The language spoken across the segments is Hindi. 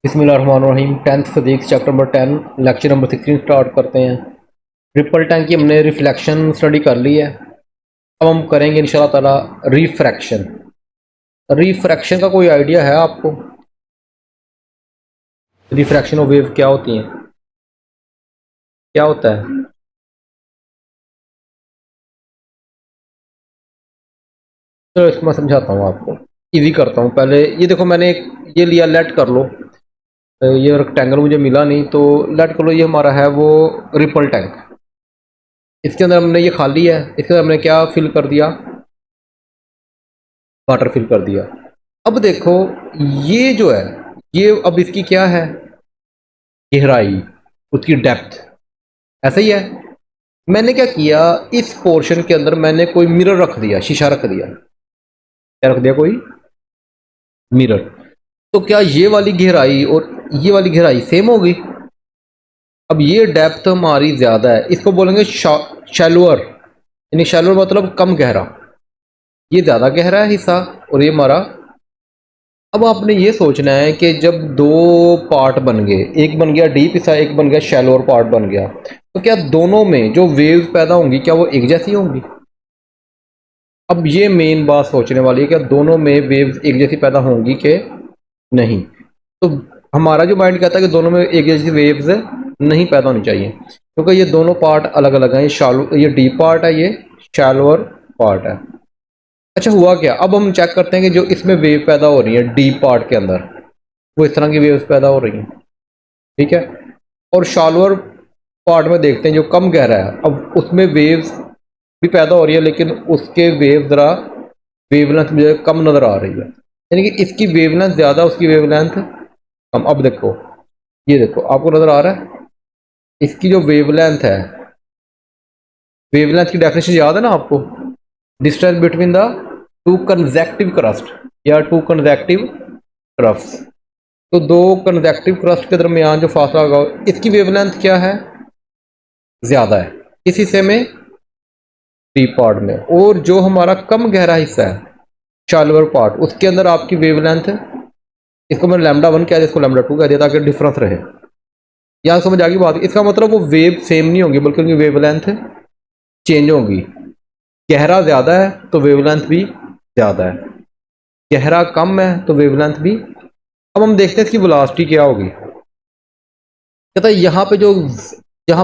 बिस्मिल्लाहिर्रहमानिर्रहीम। 10th physics chapter number 10 lecture number 16 start करते हैं। ट्रिपल टैंक की हमने रिफ्लेक्शन स्टडी कर ली है। अब हम करेंगे इंशाल्लाह ताला रिफ्रैक्शन। रिफ्रैक्शन का कोई आइडिया है आपको? रिफ्रैक्शन ऑफ वेव क्या होती है, क्या होता है? चलो इसको मैं समझाता हूँ आपको, इजी करता हूँ। पहले ये देखो, मैंने ये लिया, लेट कर लो। ये रेक्टेंगल मुझे मिला नहीं तो लेट कर लो, ये हमारा है वो रिपल टैंक। इसके अंदर हमने ये खाली है, इसके अंदर हमने क्या फिल कर दिया? वाटर फिल कर दिया। अब देखो, ये जो है, ये अब इसकी क्या है? गहराई, उसकी डेप्थ। ऐसा ही है। मैंने क्या किया, इस पोर्शन के अंदर मैंने कोई मिरर रख दिया, शीशा रख दिया। क्या रख दिया? कोई मिरर। तो क्या ये वाली गहराई और ये वाली गहराई सेम होगी? अब ये डेप्थ हमारी ज्यादा है, इसको बोलेंगे शैलोअर। यानी शैलोअर मतलब कम गहरा। ये ज्यादा गहरा है हिस्सा, और ये हमारा। अब आपने ये सोचना है कि जब दो पार्ट बन गए, एक बन गया डीप हिस्सा, एक बन गया शैलोअर पार्ट बन गया, तो क्या दोनों में जो वेव्स पैदा होंगी क्या वो एक जैसी होंगी? अब ये मेन बात सोचने वाली है, क्या दोनों में वेव्स एक जैसी पैदा होंगी कि नहीं? तो हमारा जो माइंड कहता है कि दोनों में एक जैसी वेव्स नहीं पैदा होनी चाहिए, क्योंकि ये दोनों पार्ट अलग अलग हैं। ये डीप पार्ट है, ये शैलोअर पार्ट है। अच्छा, हुआ क्या? अब हम चेक करते हैं कि जो इसमें वेव पैदा हो रही है डीप पार्ट के अंदर, वो इस तरह की वेव्स पैदा हो रही हैं। ठीक है। और शॉलोअर पार्ट में देखते हैं जो कम गहरा है, अब उसमें वेव्स भी पैदा हो रही है, लेकिन उसके वेव ज़रा वेवलेंथ मुझे कम नज़र आ रही है। यानी कि इसकी वेवलेंथ ज़्यादा, उसकी वेवलेंथ कम। अब देखो, ये देखो, आपको नज़र आ रहा है इसकी जो वेवलेंथ है। वेवलेंथ की डेफिनेशन याद है ना आपको? Distance between the two conjunctive crust या टू कंजेक्टिव क्रफ्ट्स। तो दो कंजेक्टिव क्रस्ट के दरमियान जो फासला होगा, इसकी वेवलेंथ क्या है? ज्यादा है। किस हिस्से में? डीप पार्ट में। और जो हमारा कम गहरा हिस्सा है, शैलोअर पार्ट, उसके अंदर आपकी वेवलेंथ, इसको मैंने लैम्डा 1 कह दिया, इसको लैम्डा 2 कह दिया ताकि डिफरेंस रहे। यहां समझ आ गई बात? इसका मतलब वो वेव सेम नहीं होंगी, बल्कि उनकी वेवलेंथ चेंज होगी। गहरा ज्यादा है तो वेवलेंथ भी ज्यादा है, गहरा कम है तो वेवलेंथ भी। अब हम देखते हैं इसकी वेलोसिटी क्या होगी। कहता है यहाँ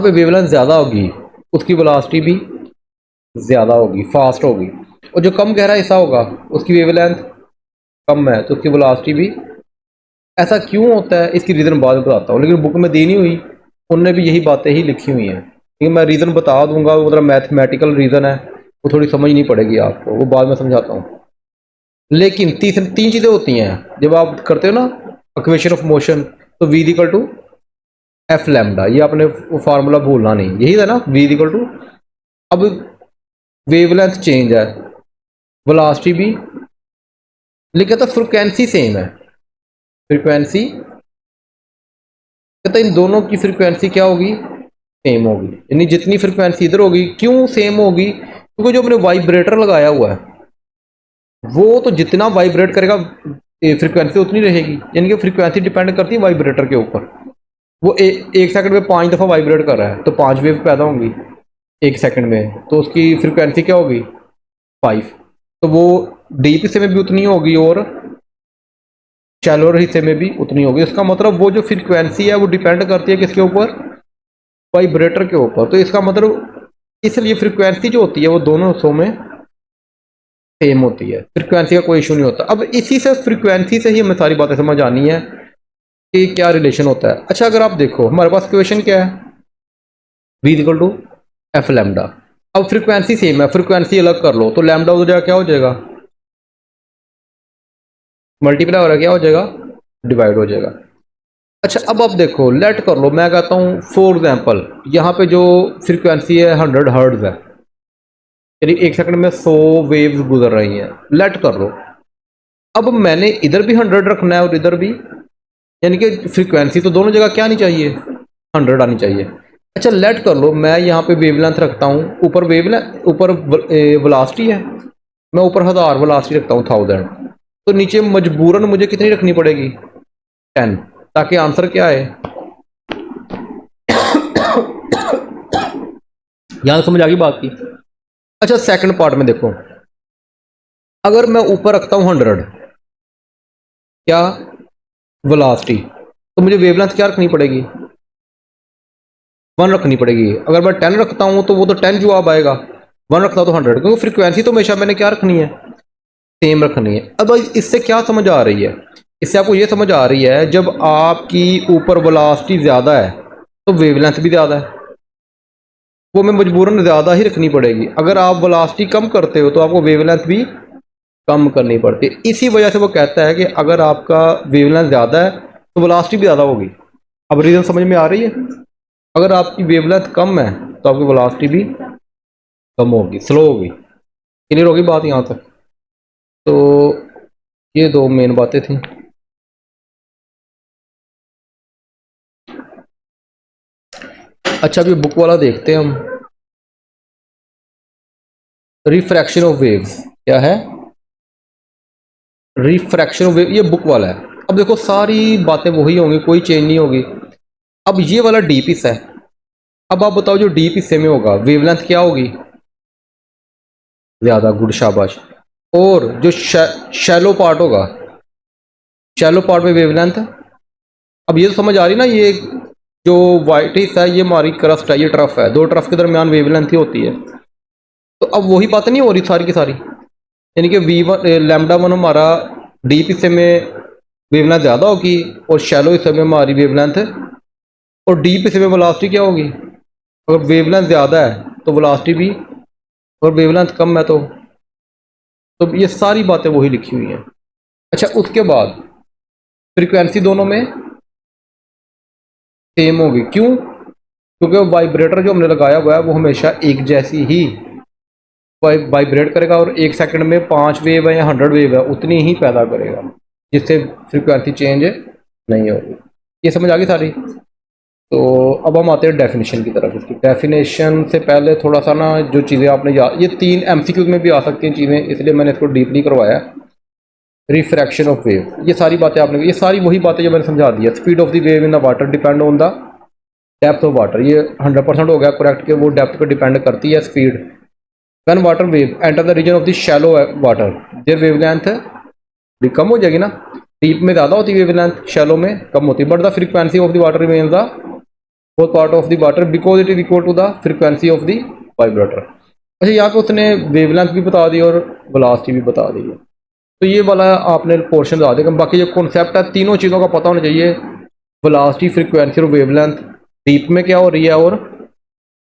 पे वेवलेंथ ज्यादा होगी, उसकी वेलोसिटी भी ज्यादा होगी, फास्ट होगी। और जो कम गहरा हिस्सा होगा, उसकी वेवलेंथ कम है तो उसकी वेलोसिटी भी। ऐसा क्यों होता है, इसकी रीज़न बाद में बताता हूँ, लेकिन बुक में दी नहीं हुई, उनने भी यही बातें ही लिखी हुई हैं। लेकिन मैं रीज़न बता दूंगा, वो मतलब मैथमेटिकल रीज़न है, वो थोड़ी समझ नहीं पड़ेगी आपको, वो बाद में समझाता हूँ। लेकिन तीन चीज़ें होती हैं जब आप करते हो ना इक्वेशन ऑफ मोशन। तो v equal to F lambda, ये आपने वो फार्मूला भूलना नहीं, यही है ना, v इक्वल टू। अब वेवलेंथ चेंज है, वेलोसिटी भी, लेकिन तो फ्रिक्वेंसी सेम है। फ्रिक्वेंसी कहता है इन दोनों की फ्रिक्वेंसी क्या होगी? सेम होगी। यानी जितनी फ्रिक्वेंसी इधर होगी, क्यों सेम होगी? क्योंकि जो हमने वाइब्रेटर लगाया हुआ है, वो तो जितना वाइब्रेट करेगा फ्रिक्वेंसी उतनी रहेगी। यानी कि फ्रिक्वेंसी डिपेंड करती है वाइब्रेटर के ऊपर। वो एक सेकंड में 5 दफ़ा वाइब्रेट कर रहा है तो 5 वेव पैदा होंगी एक सेकंड में, तो उसकी फ्रिक्वेंसी क्या होगी? 5। तो वो डीप हिस्से में भी उतनी होगी और शैलोर हिस्से में भी उतनी होगी। इसका मतलब वो जो फ्रीक्वेंसी है वो डिपेंड करती है किसके ऊपर? वाइब्रेटर के ऊपर। तो इसका मतलब इसलिए फ्रीक्वेंसी जो होती है वो दोनों हिस्सों में सेम होती है, फ्रीक्वेंसी का कोई इशू नहीं होता। अब इसी से फ्रीक्वेंसी से ही हमें सारी बातें समझ आनी है कि क्या रिलेशन होता है। अच्छा, अगर आप देखो हमारे पास क्वेश्चन क्या है, v equal to F lambda. अब फ्रीक्वेंसी सेम है, फ्रीक्वेंसी अलग कर लो तो लैम्डा हो जाएगा, क्या हो जाएगा? मल्टीप्लाई हो रहा है, क्या हो जाएगा? डिवाइड हो जाएगा। अच्छा, अब आप देखो, लेट कर लो, मैं कहता हूँ फॉर एग्जाम्पल, यहाँ पे जो फ्रीक्वेंसी है 100 हर्ट्ज है, यानी एक सेकंड में 100 वेव्स गुजर रही हैं। लेट कर लो, अब मैंने इधर भी 100 रखना है और इधर भी, यानी कि फ्रीक्वेंसी तो दोनों जगह क्या आनी चाहिए? 100 आनी चाहिए। अच्छा, लेट कर लो, मैं यहाँ पे वेवलेंथ रखता हूँ, ऊपर वेवलेंथ, ऊपर वेलोसिटी है, मैं ऊपर 1000 वेलोसिटी रखता हूँ, 1000। तो नीचे मजबूरन मुझे कितनी रखनी पड़ेगी? 10। ताकि आंसर क्या है। यहां समझ आ गई बात की। अच्छा सेकंड पार्ट में देखो, अगर मैं ऊपर रखता हूं 100 क्या वेलोसिटी, तो मुझे वेवलेंथ क्या रखनी पड़ेगी, 1 रखनी पड़ेगी। अगर मैं 10 रखता हूं तो वो तो 10 जवाब आएगा, 1 रखता हूं तो 100, क्योंकि फ्रीक्वेंसी तो हमेशा मैंने क्या रखनी है, सेम रखनी है। अब इससे क्या समझ आ रही है, इससे आपको ये समझ आ रही है जब आपकी ऊपर वेलोसिटी ज़्यादा है तो वेवलेंथ भी ज़्यादा है, वो हमें मजबूरन ज़्यादा ही रखनी पड़ेगी। अगर आप वेलोसिटी कम करते हो तो आपको वेवलेंथ भी कम करनी पड़ती है। इसी वजह से वो कहता है कि अगर आपका वेवलेंथ ज़्यादा है तो वेलोसिटी भी ज़्यादा होगी। अब रीज़न समझ में आ रही है, अगर आपकी वेवलेंथ कम है तो आपकी वेलोसिटी भी कम होगी, स्लो होगी। क्लियर होगी बात यहाँ तक। तो ये दो मेन बातें थी। अच्छा अभी बुक वाला देखते हैं हम, रिफ्रैक्शन ऑफ वेव्स क्या है, रिफ्रैक्शन ऑफ वेव, ये बुक वाला है। अब देखो सारी बातें वही होंगी, कोई चेंज नहीं होगी। अब ये वाला डीप हिस्सा है, अब आप बताओ जो डीप हिस्से में होगा वेवलेंथ क्या होगी, ज्यादा, गुड शाबाश। और जो शैलो पार्ट होगा, शैलो पार्ट में वेवलेंथ, अब ये तो समझ आ रही ना, ये जो वाइट हिस्सा है ये हमारी क्रस्ट है, ये ट्रफ है, दो ट्रफ के दरमियान वेवलेंथ ही होती है। तो अब वही बात नहीं हो रही सारी की सारी, यानी कि V1 लैम्डा 1 हमारा डीप हिस्से में वेवलेंथ ज़्यादा होगी और शैलो हिस्से में हमारी वेवलेंथ, और डीप हिस्से में वेलोसिटी क्या होगी, अगर वेवलेंथ ज़्यादा है तो वेलोसिटी भी, और वेवलेंथ कम है तो ये सारी बातें वही लिखी हुई हैं। अच्छा उसके बाद फ्रीक्वेंसी दोनों में सेम होगी, क्यों, क्योंकि वाइब्रेटर जो हमने लगाया हुआ है वो हमेशा एक जैसी ही वाइब्रेट करेगा, और 1 सेकंड में 5 वेव है या 100 वेव है उतनी ही पैदा करेगा, जिससे फ्रीक्वेंसी चेंज नहीं होगी। ये समझ आ गई सारी। तो अब हम आते हैं डेफिनेशन की तरफ। इसकी डेफिनेशन से पहले थोड़ा सा ना जो चीज़ें आपने याद, ये 3 MCQ में भी आ सकती हैं चीज़ें, इसलिए मैंने इसको डीपली करवाया। रिफ्रैक्शन ऑफ वेव, ये सारी बातें आपने, ये सारी वही बातें जो मैंने समझा दी है। Speed of the wave in the water depend on the depth of water, ये 100% हो गया करेक्ट, कि वो डेप्थ पर डिपेंड करती है speed. When water wave enter the region of the shallow water, their wavelength भी कम हो जाएगी ना, डीप में ज़्यादा होती है वेवलेंथ, शैलो में कम होती है, but the frequency of the water remains the fourth part of the water because it is equal to the frequency of the vibrator. अच्छा यहाँ पे उसने वेवलेंथ भी बता दी और वेलोसिटी भी बता दी है, तो ये वाला आपने पोर्शन बता देगा। बाकी जो कॉन्सेप्ट है तीनों चीज़ों का पता होना चाहिए, वेलोसिटी, फ्रीक्वेंसी और वेवलेंथ, डीप में क्या हो रही है और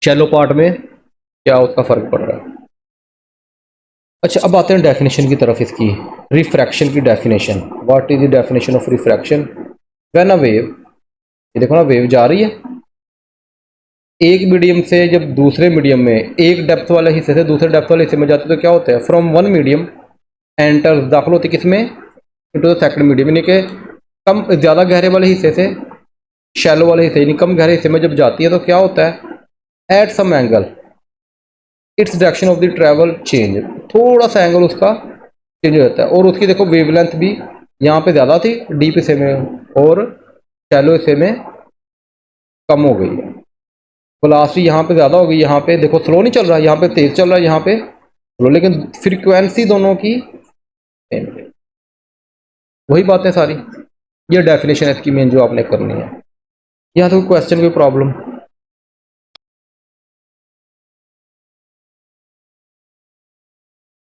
शैलो पार्ट में क्या उसका फर्क पड़ रहा है। अच्छा अब आते हैं डेफिनेशन की तरफ इसकी, रिफ्रैक्शन की definition. What is the definition of refraction, when a wave, ये देखो ना वेव जा रही है एक मीडियम से, जब दूसरे मीडियम में एक डेप्थ वाले हिस्से से दूसरे डेप्थ वाले हिस्से में जाती है तो क्या होता है, फ्रॉम वन मीडियम एंटर, दाखिल होती किस में, इनटू द सेकंड मीडियम, यानी कि कम ज़्यादा गहरे वाले हिस्से से शैलो वाले हिस्से, यानी कम गहरे हिस्से में जब जाती है तो क्या होता है, at some angle its direction of the travel change, थोड़ा सा एंगल उसका चेंज हो जाता है। और उसकी देखो वेवलेंथ भी यहाँ पे ज़्यादा थी डीप हिस्से में और शैलो हिस्से में कम हो गई है। वेलोसिटी यहाँ पे ज़्यादा हो गई, यहाँ पे देखो स्लो नहीं चल रहा है, यहाँ पे तेज़ चल रहा है, यहाँ पे स्लो, लेकिन फ्रीक्वेंसी दोनों की सेम है। वही बातें सारी, ये डेफिनेशन है इसकी मेन जो आपने करनी है। यहाँ तो क्वेश्चन कोई प्रॉब्लम